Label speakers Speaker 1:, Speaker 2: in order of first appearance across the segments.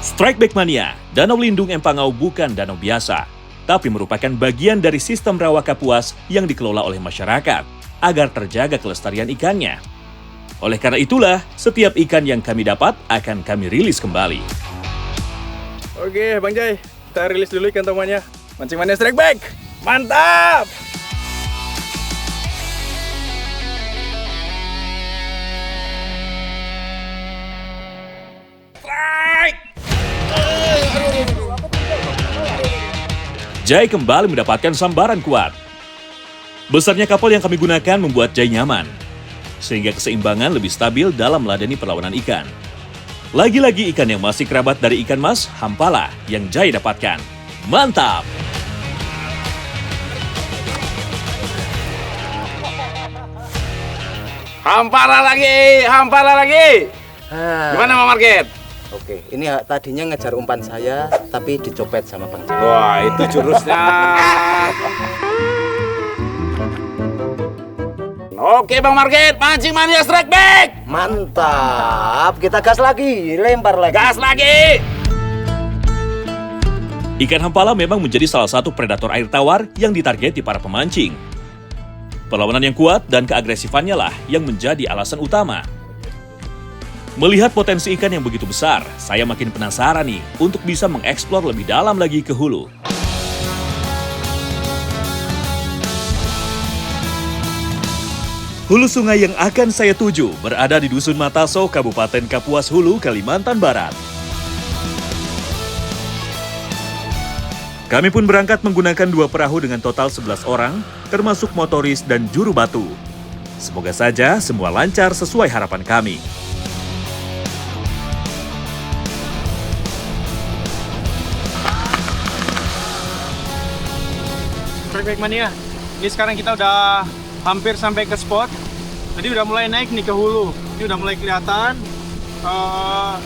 Speaker 1: Strikeback Mania, Danau Lindung Empangau bukan danau biasa, tapi merupakan bagian dari sistem rawa Kapuas yang dikelola oleh masyarakat agar terjaga kelestarian ikannya. Oleh karena itulah, setiap ikan yang kami dapat akan kami rilis kembali.
Speaker 2: Oke, Bang Jai, kita rilis dulu ikan temannya. Mancing Mania Strikeback, mantap!
Speaker 1: Jai kembali mendapatkan sambaran kuat. Besarnya kapal yang kami gunakan membuat Jai nyaman, sehingga keseimbangan lebih stabil dalam meladeni perlawanan ikan. Lagi-lagi ikan yang masih kerabat dari ikan mas, hampala, yang Jai dapatkan. Mantap!
Speaker 2: Hampara lagi! Gimana Bang Market?
Speaker 3: Oke, ini tadinya ngejar umpan saya, tapi dicopet sama Bang Jai.
Speaker 2: Wah, itu jurusnya. Oke Bang Market, Mancing Mania Strikeback.
Speaker 3: Mantap, kita gas lagi, lempar lagi.
Speaker 2: Gas lagi.
Speaker 1: Ikan hampala memang menjadi salah satu predator air tawar yang ditargeti para pemancing. Perlawanan yang kuat dan keagresifannya lah yang menjadi alasan utama. Melihat potensi ikan yang begitu besar, saya makin penasaran nih untuk bisa mengeksplor lebih dalam lagi ke hulu. Hulu sungai yang akan saya tuju berada di Dusun Mataso, Kabupaten Kapuas Hulu, Kalimantan Barat. Kami pun berangkat menggunakan 2 perahu dengan total 11 orang, termasuk motoris dan juru batu. Semoga saja semua lancar sesuai harapan kami.
Speaker 4: Strikeback Mania, ini sekarang kita udah hampir sampai ke spot. Jadi udah mulai naik nih ke hulu. Ini udah mulai kelihatan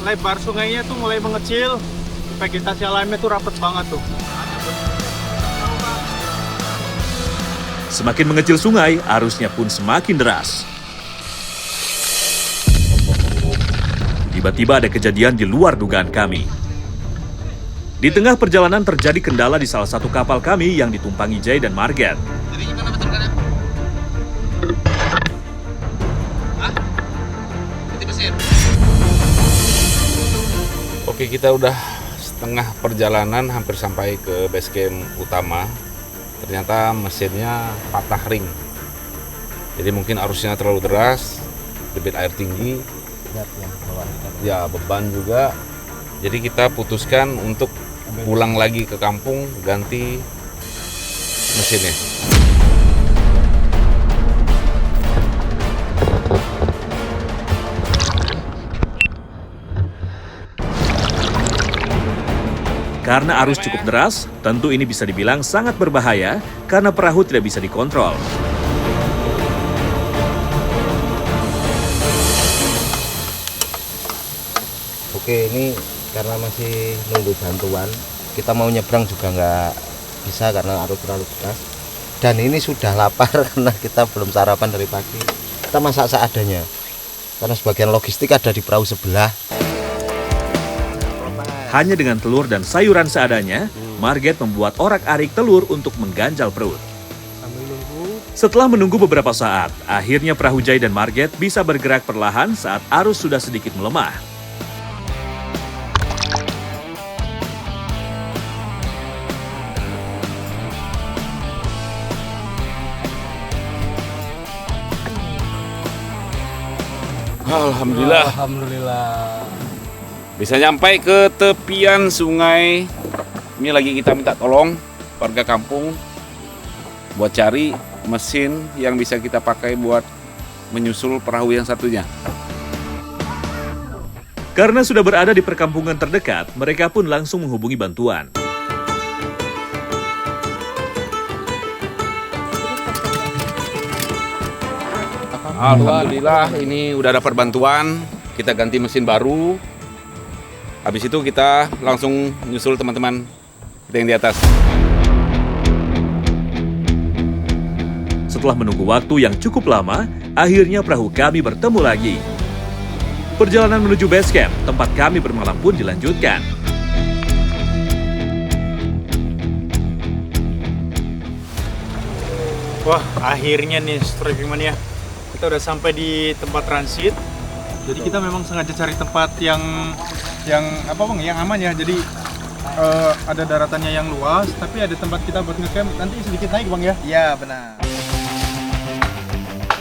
Speaker 4: lebar sungainya tuh mulai mengecil. Vegetasi alamnya tuh rapet banget tuh.
Speaker 1: Semakin mengecil sungai, arusnya pun semakin deras. Tiba-tiba ada kejadian di luar dugaan kami. Di tengah perjalanan terjadi kendala di salah satu kapal kami yang ditumpangi Jai dan Marget.
Speaker 5: Oke, kita udah setengah perjalanan hampir sampai ke base camp utama. Ternyata mesinnya patah ring. Jadi mungkin arusnya terlalu deras, debit air tinggi, ya beban juga. Jadi kita putuskan untuk pulang lagi ke kampung, ganti mesinnya.
Speaker 1: Karena arus cukup deras, tentu ini bisa dibilang sangat berbahaya karena perahu tidak bisa dikontrol.
Speaker 3: Oke, ini karena masih nunggu bantuan, kita mau nyebrang juga nggak bisa karena arus terlalu deras. Dan ini sudah lapar karena kita belum sarapan dari pagi. Kita masak seadanya, karena sebagian logistik ada di perahu sebelah.
Speaker 1: Hanya dengan telur dan sayuran seadanya, Marget membuat orak-arik telur untuk mengganjal perut. Setelah menunggu beberapa saat, akhirnya perahu Jai dan Marget bisa bergerak perlahan saat arus sudah sedikit melemah.
Speaker 5: Alhamdulillah. Bisa nyampai ke tepian sungai. Ini lagi kita minta tolong warga kampung buat cari mesin yang bisa kita pakai buat menyusul perahu yang satunya.
Speaker 1: Karena sudah berada di perkampungan terdekat, mereka pun langsung menghubungi bantuan.
Speaker 5: Alhamdulillah ini udah dapat bantuan. Kita ganti mesin baru. Habis itu kita langsung nyusul teman-teman kita yang di atas.
Speaker 1: Setelah menunggu waktu yang cukup lama, akhirnya perahu kami bertemu lagi. Perjalanan menuju base camp, tempat kami bermalam pun dilanjutkan.
Speaker 4: Wah, akhirnya nih Strike Mania. Kita udah sampai di tempat transit. Jadi kita memang sengaja cari tempat yang apa bang? Yang aman ya. Jadi ada daratannya yang luas, tapi ada tempat kita buat ngecamp. Nanti sedikit naik bang ya?
Speaker 2: Iya, benar.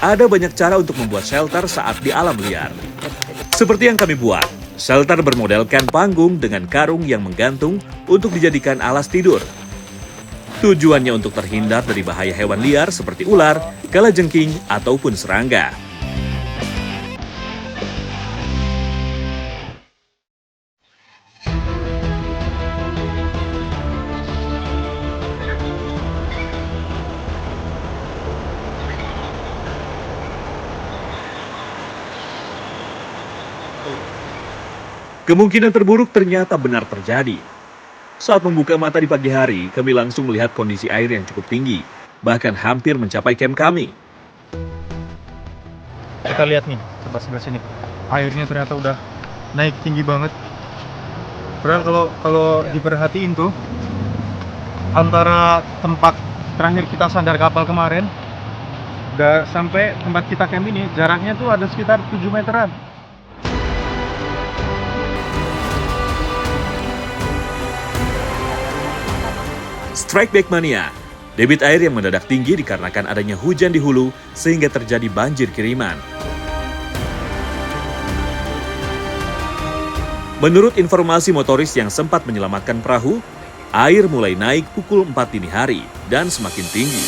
Speaker 1: Ada banyak cara untuk membuat shelter saat di alam liar. Seperti yang kami buat, shelter bermodelkan panggung dengan karung yang menggantung untuk dijadikan alas tidur. Tujuannya untuk terhindar dari bahaya hewan liar seperti ular, kalajengking, ataupun serangga. Kemungkinan terburuk ternyata benar terjadi. Saat membuka mata di pagi hari, kami langsung melihat kondisi air yang cukup tinggi, bahkan hampir mencapai camp kami.
Speaker 4: Kita lihat nih, coba sebelah sini. Airnya ternyata udah naik tinggi banget. Padahal kalau diperhatiin tuh, antara tempat terakhir kita sandar kapal kemarin, udah sampai tempat kita camp ini, jaraknya tuh ada sekitar 7 meteran.
Speaker 1: Strike Back Mania, debit air yang mendadak tinggi dikarenakan adanya hujan di hulu sehingga terjadi banjir kiriman. Menurut informasi motoris yang sempat menyelamatkan perahu, air mulai naik pukul 4 dini hari dan semakin tinggi.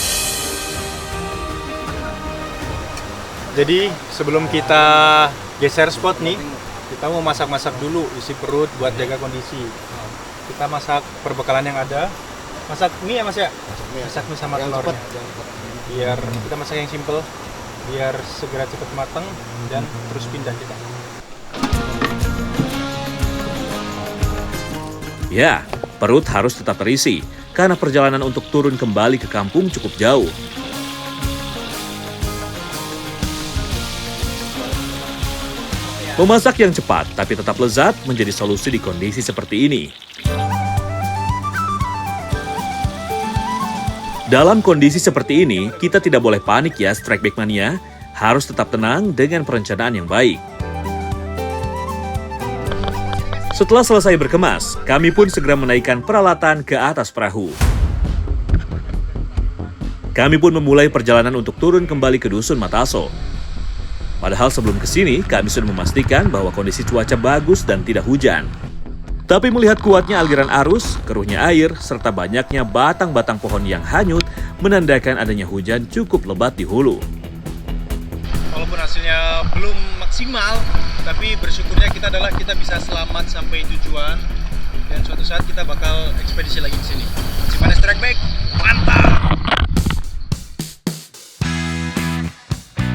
Speaker 4: Jadi sebelum kita geser spot nih, kita mau masak-masak dulu isi perut buat jaga kondisi. Kita masak perbekalan yang ada. Masak mie ya mas ya? Masak mie sama telurnya. Biar kita masak yang simple, biar segera cepat matang dan terus pindah kita.
Speaker 1: Ya, perut harus tetap terisi karena perjalanan untuk turun kembali ke kampung cukup jauh. Memasak yang cepat tapi tetap lezat menjadi solusi di kondisi seperti ini. Dalam kondisi seperti ini, kita tidak boleh panik ya Strike Back Mania, harus tetap tenang dengan perencanaan yang baik. Setelah selesai berkemas, kami pun segera menaikkan peralatan ke atas perahu. Kami pun memulai perjalanan untuk turun kembali ke Dusun Mataso. Padahal sebelum kesini, kami sudah memastikan bahwa kondisi cuaca bagus dan tidak hujan. Tapi melihat kuatnya aliran arus, keruhnya air, serta banyaknya batang-batang pohon yang hanyut, menandakan adanya hujan cukup lebat di hulu.
Speaker 4: Walaupun hasilnya belum maksimal, tapi bersyukurnya kita bisa selamat sampai tujuan. Dan suatu saat kita bakal ekspedisi lagi